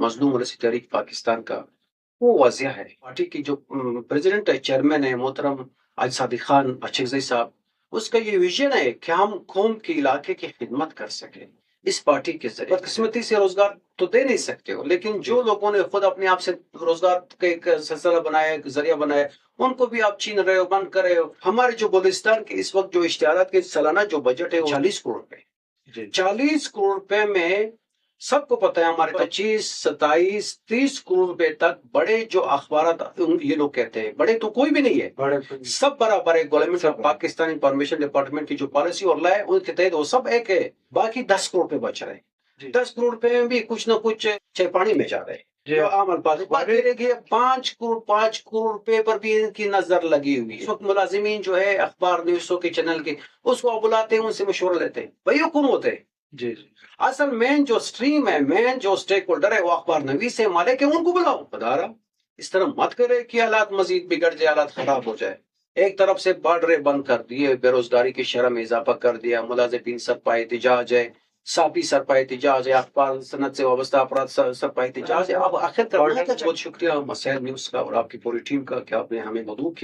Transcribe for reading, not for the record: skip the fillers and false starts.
مظلوم رسی تحریک پاکستان کا وہ واضح ہے. پارٹی کی جو پریزیڈنٹ ہے، چیئرمین ہے محترم آج صادق خان اچھگزئی صاحب، اس کا یہ ویژن ہے کہ ہم قوم کے علاقے کی خدمت کر سکیں اس پارٹی کے ذریعے. بدقسمتی سے روزگار تو دے نہیں سکتے ہو، لیکن جو لوگوں نے خود اپنے آپ سے روزگار کا ایک سلسلہ بنایا، ایک ذریعہ بنایا، ان کو بھی آپ چھین رہے ہو، بند کر رہے ہو. ہمارے جو بلوچستان کے اس وقت جو اشتہارات کے سالانہ جو بجٹ ہے وہ 40 کروڑ روپے. 40 کروڑ روپے میں سب کو پتہ ہے ہمارے 25 27 30 کروڑ روپے تک بڑے جو اخبارات، یہ لوگ کہتے ہیں بڑے تو کوئی بھی نہیں ہے، سب برابر ہے. Government of Pakistan information department کی جو پالیسی اور لا ہے ان کے تحت وہ سب ایک ہے. باقی 10 کروڑ روپے بچ رہے ہیں. 10 کروڑ روپے میں بھی کچھ نہ کچھ پانی میں جا رہے ہیں. جو عام الفاظ 5 کروڑ روپے پر بھی ان کی نظر لگی ہوئی ہے. اس وقت ملازمین جو ہے اخبار نیوزوں کے چینل کے، اس کو بلاتے ہیں، ان سے مشورہ لیتے ہیں. بھائی وہ کون ہوتے ہیں؟ جی اصل مین جو سٹریم ہے، مین جو سٹیک ہولڈر ہے وہ اخبار نویس ہے، مالک ہے، ان کو بلاؤ. بدارا اس طرح مت کرے کہ حالات مزید بگڑ جائے، حالات خراب ہو جائے. ایک طرف سے بارڈریں بند کر دیے، بے روزگاری کی شرح میں اضافہ کر دیا، ملازمین سرپائی احتجاج ہے، صحافی سرپائی احتجاج ہے، اخبار صنعت سے وابستہ افراد سرپائی احتجاج ہے. اب آخر کر بہت شکریہ مسائل نیوز کا اور آپ کی پوری ٹیم کا کہ آپ نے ہمیں مدعو کیا.